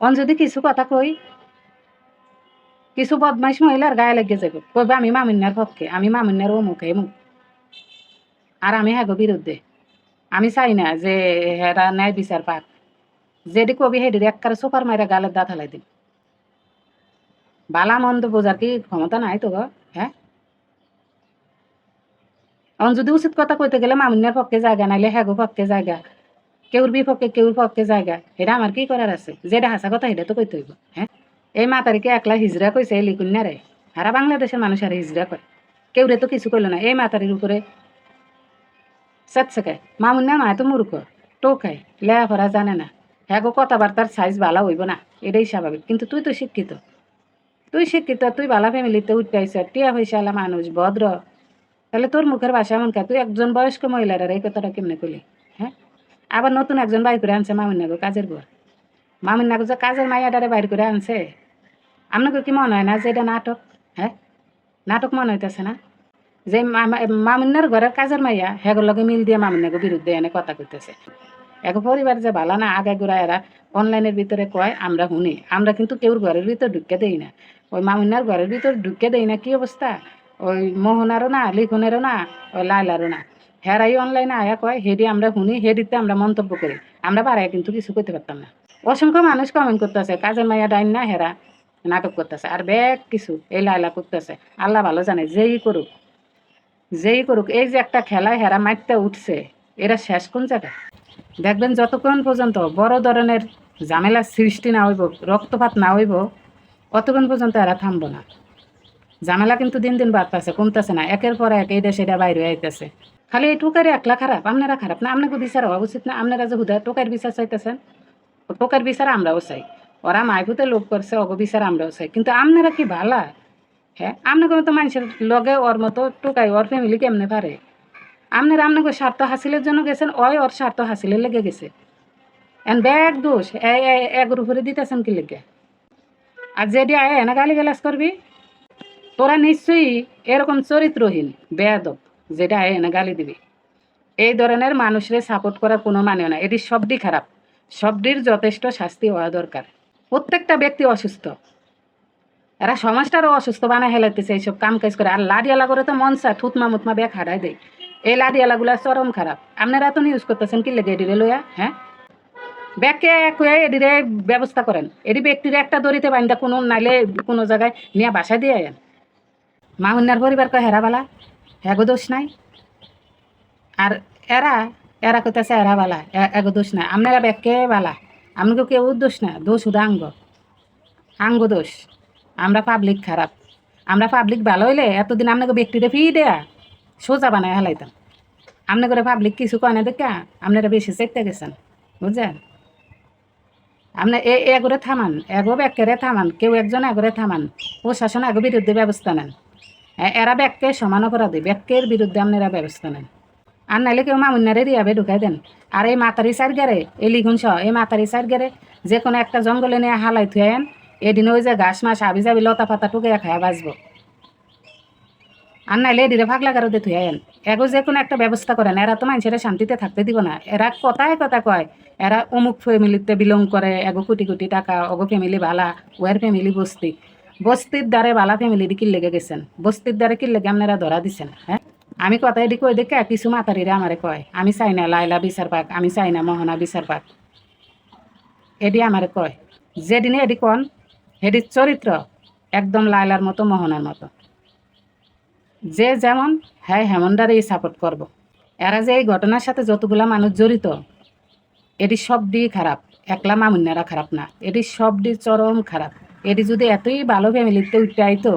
On যদি কিছু কথা কই, কিছু বদমাইশ মহিলার গায়ে লেগে যাবে, কইবে আমি মামুন্যার পক্ষে, আমি মামুন্যার অমুক এমুক, আর আমি হ্যাগো বিরুদ্ধে। আমি চাই না যে হেরা ন্যায় বিচার পাক। যেটি কবি হেডির একবারে সোপার মাইরা গালের দাঁত হালাই দিন। বালা মন্দ বোঝার কি ক্ষমতা নাই তো গো? হ্যাঁ, অন যদি উচিত কথা কইতে গেলে মামুন্যার পক্ষে জায়গা, নাইলে হ্যাগো পক্ষে জায়গা, কেউর বিপক্ষে কেউর পক্ষে জায়গা, এটা আমার কি করার আছে? যেটা হাসা কথা এটা তো কইতে হইব। হ্যাঁ, এই মাতারিকে একলা হিজরা কইছে এই লিকুন্যা রে, সারা বাংলাদেশের মানুষ আর হিজরা কয়, কেউরে তো কিছু কইল না। এই মাতারির উপরে সেকসেকায় মামুন্যা মায় তো মূর্খ, টোকায়, লেখাপড়া জানে না, হ্যাগো কথাবার্তার সাইজ ভালো হইব না, এটাই স্বাভাবিক। কিন্তু তুই তো শিক্ষিত, তুই শিক্ষিত, তুই বালা ফ্যামিলিতে উঠতে আইস, টিয়া পয়সাওয়ালা মানুষ, ভদ্র, তাহলে তোর মুখের ভাষা এমন কা? তুই একজন বয়স্ক মহিলার এই কথাটা কেমনে কইলি? হ্যাঁ, আবার নতুন একজন বাইর করে আনছে মামুন্যাগো কাজের বর, মামুন্যাগো যে কাজের মাইয়াটারে বাইর করে আনছে, আপনাকে কি মনে হয় না যে এটা নাটক? হ্যাঁ, নাটক মনে হইতেছে না? যে মামুন্যার ঘরের কাজের মাইয়া হেগোর লগে মিল দিয়ে মামুন্যাগো বিরুদ্ধে এনে কথা কইতেছে। এক পরিবার যে ভালো না, আগে গোড়া এরা অনলাইনের ভিতরে কয় আমরা শুনি, আমরা কিন্তু কেউর ঘরের ভিতর ঢুকে দেই না। ওই মামুন্যার ঘরের ভিতর ঢুকে দেই না, কি অবস্থা? ওই মোহনারও না, লিখনেরও না, ওই লাইলারও না, হেরাই অনলাইনে আয়া কয়, হেডি আমরা শুনি, হেডিতে আমরা মন্তব্য করি, আমরা পাড়ায় কিন্তু কিছু করতে পারতাম না। অসংখ্য মানুষ কমেন্ট করতেছে কাজের মাইয়া ডাইন না, হেরা নাটক করতেছে, আর ব্যাগ কিছু এই লাইলা করতেছে। আল্লাহ ভালো জানে, যেই করুক, যেই করুক, এই যে একটা খেলায় হেরা মারতে উঠছে, এরা শেষ কোন জায়গায়? দেখবেন যতক্ষণ পর্যন্ত বড় ধরনের ঝামেলার সৃষ্টি না হইব, রক্তপাত না হইব, অতক্ষণ পর্যন্ত এরা থামবো না। ঝামেলা কিন্তু দিন দিন বাড়তেছে, কমতেছে না, একের পর এক এই দেশে এটা বাইরে আইতেছে। খালি এই টোকারি একলা খারাপ, আপনারা খারাপ না? আপনাকে বিচার হওয়া উচিত না? আপনারা যে হুদা টোকার বিচার চাইতেছেন, টোকার বিচার আমরাও চাই, ওরা মাইভূতে লোক করছে, অগ বিচার আমরাও চাই, কিন্তু আপনারা কি ভালা? হ্যাঁ, আপনাকে মতো মানুষের লগে ওর মতো টোকাই ওর ফ্যামিলি কেমনে পারে? আপনারা আপনাকে স্বার্থ হাসিলের জন্য গেছেন, ওর স্বার্থ হাসিলের লেগে গেছে। এন ব্যাগ দোষ এগর উপরে দিতেছেন কি লেগে? আর যেটি আয় এনে গালি গালাজ করবি, তোরা নিশ্চয়ই এরকম চরিত্রহীন বেয়াদব, যেটা আয় এনে গালি দিবি। এই ধরনের মানুষের সাপোর্ট করার কোনো মানেও না, এটি সবটি খারাপ, সবটির যথেষ্ট শাস্তি হওয়া দরকার। প্রত্যেকটা ব্যক্তি অসুস্থ, এরা সমাজটারও অসুস্থ বানায় হেলাইতেছে এইসব কাম কাজ করে। আর লাডিয়ালা করে তো মনসা থুতমা মুতমা ব্যাগ হারাই দেয়, এই লাডিয়ালাগুলা চরম খারাপ। আপনারা তো নিউজ করতেছেন কি লেগে এডিরে লইয়া? হ্যাঁ, ব্যাগকে এদিকে ব্যবস্থা করেন, এটি ব্যক্তির একটা দড়িতে বাইন্দা কোনো নাইলে কোনো জায়গায় নিয়ে বাসা দিয়ে আয়েন। মামুন্যার পরিবার কয় হেরাবালা, হ্যাগো দোষ নাই। আর এরা এরা কইতেছে এরা বালা, এগো দোষ নাই। আপনারা ব্যাগকে বালা, আপনাকে কেউ দোষ না, দোষ শুধু আঙ্গ দোষ। আমরা পাবলিক খারাপ, আমরা পাবলিক ভালো হইলে এতদিন আপনাকে ব্যক্তিতে ফি দেয়া সোজা বানায় হেলাইতাম। আপনি করে পাবলিক কিছু কয় না দেখা আপনারা বেশি চেকতে গেছেন, বুঝছেন? আপনার এগোরে থামান, এগো ব্যাগকে থামান, কেউ একজন এগোরে থামান, প্রশাসন এগো বিরুদ্ধে ব্যবস্থা নেন। এরা ব্যাগকে সমান অপরাধী, ব্যাগকের বিরুদ্ধে আপনারা ব্যবস্থা নেন। আর নাইলে কেউ মামুন্যারে রিয়াবে ঢুকাই দেন। আর এই মাতারি সাইড গেরে, এই লিখুন সহ এই মাতারি সাইড গেরে যে কোনো একটা জঙ্গলে নিয়ে হালাই থুয়েন, এদিন ওই যে ঘাস মাস হাবি যাবি লতা পাতা টুকে খায়া বাঁচবো। আর নাইলে এদিকে ফাঁকলা গারোতে থুয়েন, এগো যে কোনো একটা ব্যবস্থা করেন। এরা তো মানুষের শান্তিতে থাকতে দিব না, এরা কথায় কথা কয় এরা অমুক ফ্যামিলিতে বিলং করে, এগো কোটি কোটি টাকা, অগো ফ্যামিলি ভালা, ওয়ার ফ্যামিলি বস্তি, বস্তির দ্বারে বালা ফ্যামিলি কি লেগে গেছেন, বস্তির দ্বারে কি লেগে আপনারা ধরা দিচ্ছেন? হ্যাঁ, আমি কথা এটি কই দেখে কিছু মাতারিরা আমারে কয় আমি চাই না লাইলা বিচার পাক, আমি চাই না মোহনা বিচার পাক, এটি আমারে কয়। যেদিনে এটি কন, এটির চরিত্র একদম লাইলার মতো, মোহনার মতো, যে যেমন হ্যাঁ হেমনদারেই সাপোর্ট করব। এরা যে এই ঘটনার সাথে যতগুলা মানুষ জড়িত, এটি সবটি খারাপ, একলা মামুন্যারা খারাপ না, এটি সবটি চরম খারাপ। এটি যদি এতই ভালো ফ্যামিলিতে উঠতে আইতো,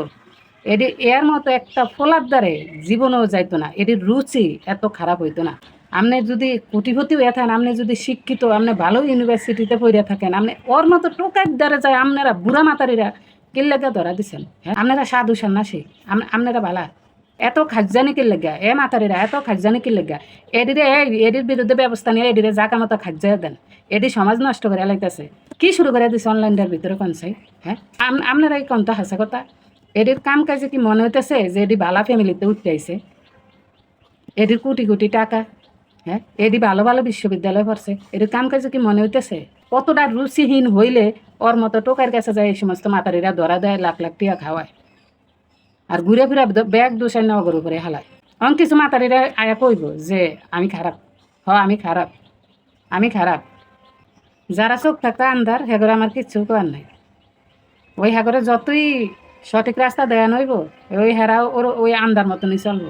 এটি এর মতো একটা ফোলার দ্বারে জীবনেও যাইতো না, এটির রুচি এত খারাপ হইতো না। আপনি যদি কোটিপতি হয়ে থাকেন, আপনি যদি শিক্ষিত, আপনি ভালো ইউনিভার্সিটিতে পড়ে থাকেন, আপনি ওর মতো টোকার দ্বারে যায় আপনারা বুড়া মাতারিরা কিল্লাকে ধরা দিচ্ছেন। হ্যাঁ, আপনারা সাধু সন্ন্যাসী, আপনারা ভালা এত খাজ্জানি কি লেগা? এ মাতারিরা এত খাজ্জানি কি লেগা? এডির বিরুদ্ধে ব্যবস্থা নিয়ে এডিরে জাকা মতো খাজ্জা দেন, এডি সমাজ নষ্ট করে লাইতেছে। কি শুরু করে দিছে অনলাইনের ভিতরে কনসাই? হ্যাঁ, আপনারা এই কনটা হাসা কথা। এডির কাম কাজে কি মনে হইতেছে যে এডি বালা ফ্যামিলিতে উঠতে আইছে? এডির কোটি কোটি টাকা, হ্যাঁ, এডি ভালো ভালো বিশ্ববিদ্যালয়ে পড়ছে, এডির কাম কাজে কি মনে হইতেছে? কতটা রুচিহীন হইলে ওর মতো টোকার কাছে যায় এই সমস্ত মাতারিরা ধরা দেয়, লাখ লাখ টিয়া খাওয়ায়, আর ঘুরে ফিরে ব্যাগ দোষায় নগর উপরে হালায়। অন কিছু মাতারিরা আয়া কইব যে আমি খারাপ, আমি খারাপ, আমি খারাপ। যারা চোখ থাকতে আন্ধার হেগরে আমার কিচ্ছু করার নাই। ওই হেগরে যতই সঠিক রাস্তা দেয়া নইব, ওই হেরাও ওর ওই আন্ধার মতনই চলবো।